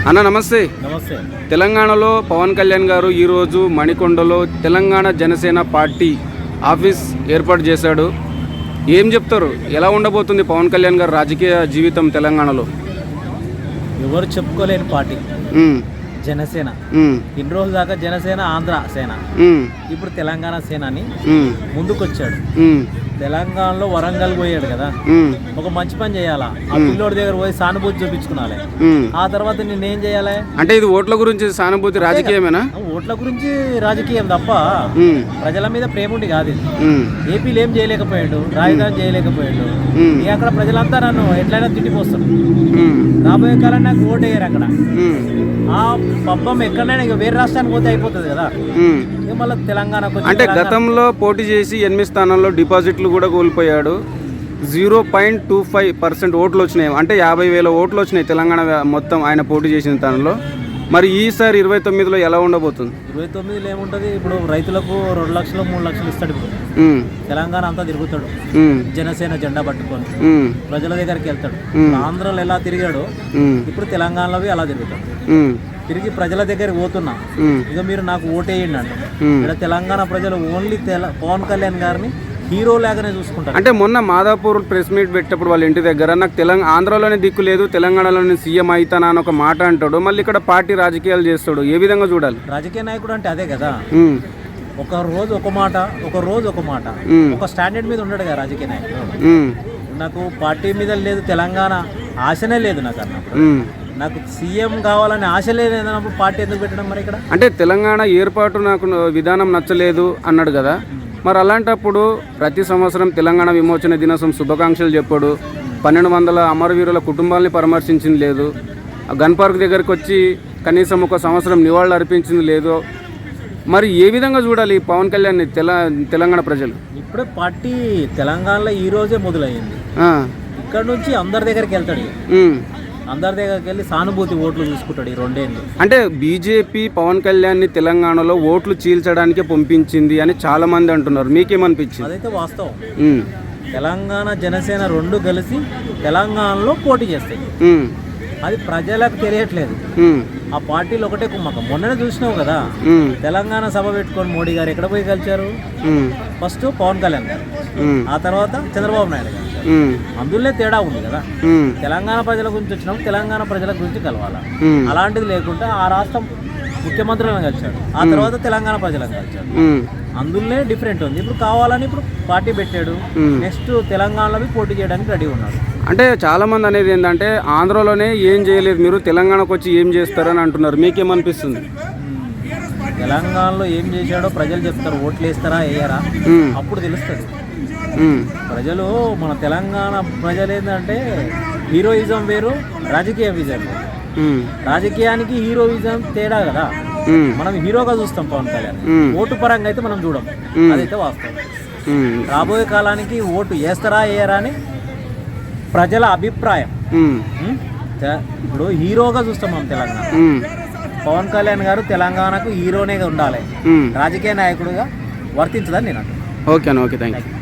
అన్న నమస్తే. నమస్తే. తెలంగాణలో పవన్ కళ్యాణ్ గారు ఈరోజు మణికొండలో తెలంగాణ జనసేన పార్టీ ఆఫీస్ ఏర్పాటు చేశాడు. ఏం చెప్తారు, ఎలా ఉండబోతుంది పవన్ కళ్యాణ్ గారు రాజకీయ జీవితం తెలంగాణలో? ఎవరు చెప్పుకోలేని పార్టీ జనసేన. ఇన్ని రోజుల దాకా జనసేన ఆంధ్ర సేన, ఇప్పుడు తెలంగాణ సేన అని ముందుకొచ్చాడు. తెలంగాణలో వరంగల్ పోయాడు కదా, ఒక మంచి పని చేయాలా, ఆ పిల్లోడి దగ్గర పోయి సానుభూతి చూపించుకున్నాలి. ఆ తర్వాత నేనేం చేయాలి అంటే ఇది ఓట్ల గురించి సానుభూతి రాజకీయమేనా? ఓట్ల గురించి రాజకీయం తప్ప ప్రజల మీద ప్రేమ ఉండి కాదు. ఏపీలో ఏం చేయలేకపోయాడు, రాజధాని చేయలేకపోయాడు. అక్కడ ప్రజలంతా నన్ను ఎట్లయినా తిట్టిపోస్తాడు. రాబోయే కాలం నాకు ఓటు వేయరు. అక్కడ ఆ పబ్బం ఎక్కడైనా ఇక వేరే రాష్ట్రానికి పోతే అయిపోతుంది కదా. మళ్ళీ తెలంగాణకు అంటే గతంలో పోటీ చేసి 8 స్థానాల్లో డిపాజిట్లు కూడా కోల్పోయాడు. 0.25% ఓట్లు వచ్చినాయి. అంటే 50,000 ఓట్లు వచ్చినాయి తెలంగాణ మొత్తం ఆయన పోటీ చేసిన స్థానంలో. మరి ఈసారి 29లో ఎలా ఉండబోతుంది? 29లో ఏముంటుంది, ఇప్పుడు రైతులకు 2 లక్షలు 3 లక్షలు ఇస్తాడు. ఇప్పుడు తెలంగాణ అంతా తిరుగుతాడు జనసేన జెండా పట్టుకొని, ప్రజల దగ్గరికి వెళ్తాడు. ఆంధ్రలో ఎలా తిరిగాడు, ఇప్పుడు తెలంగాణలో అలా తిరుగుతాడు. తిరిగి ప్రజల దగ్గరికి పోతున్నా, ఇక మీరు నాకు ఓటేయండి అంటే ఇక్కడ తెలంగాణ ప్రజలు ఓన్లీ పవన్ కళ్యాణ్ గారిని హీరో లాగానే చూసుకుంటారు. అంటే మొన్న మాదాపూర్ ప్రెస్ మీట్ పెట్టేప్పుడు వాళ్ళ ఇంటి దగ్గర నాకు ఆంధ్రాలోనే దిక్కు లేదు, తెలంగాణలోనే సీఎం అవుతానా అని ఒక మాట అంటాడు. మళ్ళీ ఇక్కడ పార్టీ రాజకీయాలు చేస్తాడు. ఏ విధంగా చూడాలి? రాజకీయ నాయకుడు అంటే అదే కదా, ఒక రోజు ఒక మాట, ఒక రోజు ఒక మాట, ఒక స్టాండర్డ్ మీద ఉండడు కదా రాజకీయ నాయకుడు. నాకు పార్టీ మీద లేదు, తెలంగాణ ఆశనే లేదు నాకు అన్నప్పుడు. నాకు సీఎం కావాలని ఆశ లేదన్నప్పుడు పార్టీ ఎందుకు పెట్టడం మరి ఇక్కడ? అంటే తెలంగాణ ఏర్పాటు నాకు విధానం నచ్చలేదు అన్నాడు కదా. మరి అలాంటప్పుడు ప్రతి సంవత్సరం తెలంగాణ విమోచన దినోత్సవం శుభాకాంక్షలు చెప్పాడు. 1200 అమరవీరుల కుటుంబాలని పరామర్శించింది లేదు. గన్ పార్క్ దగ్గరికి వచ్చి కనీసం ఒక సంవత్సరం నివాళులు అర్పించింది లేదు. మరి ఏ విధంగా చూడాలి పవన్ కళ్యాణ్ తెలంగాణ ప్రజలు? ఇప్పుడే పార్టీ తెలంగాణలో ఈ రోజే మొదలయ్యింది. ఇక్కడ నుంచి అందరి దగ్గరికి వెళ్తాడు, అందరి దగ్గరికి వెళ్ళి సానుభూతి ఓట్లు చూసుకుంటాడు. ఈ 2 ఏళ్ళు అంటే బీజేపీ పవన్ కళ్యాణ్ని తెలంగాణలో ఓట్లు చీల్చడానికే పంపించింది అని చాలా మంది అంటున్నారు. మీకేమనిపించింది? అదైతే వాస్తవం. తెలంగాణ జనసేన 2 కలిసి తెలంగాణలో పోటీ చేస్తాయి. అది ప్రజలకు తెలియట్లేదు. ఆ పార్టీలు ఒకటే కుమ్మకం. మొన్ననే చూసినావు కదా, తెలంగాణ సభ పెట్టుకొని మోడీ గారు ఎక్కడ పోయి కలిచారు? ఫస్ట్ పవన్ కళ్యాణ్ గారు, ఆ తర్వాత చంద్రబాబు నాయుడు గారు. అందులోనే తేడా ఉంది కదా. తెలంగాణ ప్రజల గురించి వచ్చినప్పుడు తెలంగాణ ప్రజల గురించి కలవాలా. అలాంటిది లేకుండా ఆ రాష్ట్రం ముఖ్యమంత్రులను కలిశాడు, ఆ తర్వాత తెలంగాణ ప్రజలను కలిశాడు. అందులోనే డిఫరెంట్ ఉంది. ఇప్పుడు కావాలని ఇప్పుడు పార్టీ పెట్టాడు, నెక్స్ట్ తెలంగాణలో పోటీ చేయడానికి రెడీ ఉన్నాడు. అంటే చాలా మంది అనేది ఏంటంటే ఆంధ్రలోనే ఏం చేయలేదు, మీరు తెలంగాణకు వచ్చి ఏం చేస్తారని అంటున్నారు. మీకేమనిపిస్తుంది? తెలంగాణలో ఏం చేశాడో ప్రజలు చెప్తారు. ఓట్లు వేస్తారా వేయరా అప్పుడు తెలుస్తుంది. ప్రజలు మన తెలంగాణ ప్రజలు ఏంటంటే హీరోయిజం వేరు, రాజకీయ విజయం వేరు. రాజకీయానికి హీరోయిజం తేడా కదా. మనం హీరోగా చూస్తాం పవన్ కళ్యాణ్, ఓటు పరంగా అయితే మనం చూడం. అదైతే వాస్తవం. రాబోయే కాలానికి ఓటు వేస్తారా వేయరా అని ప్రజల అభిప్రాయం. ఇప్పుడు హీరోగా చూస్తాం మనం తెలంగాణ. పవన్ కళ్యాణ్ గారు తెలంగాణకు హీరోనే ఉండాలి, రాజకీయ నాయకుడిగా వర్తించదని నేను అంటాను. Okay thank you.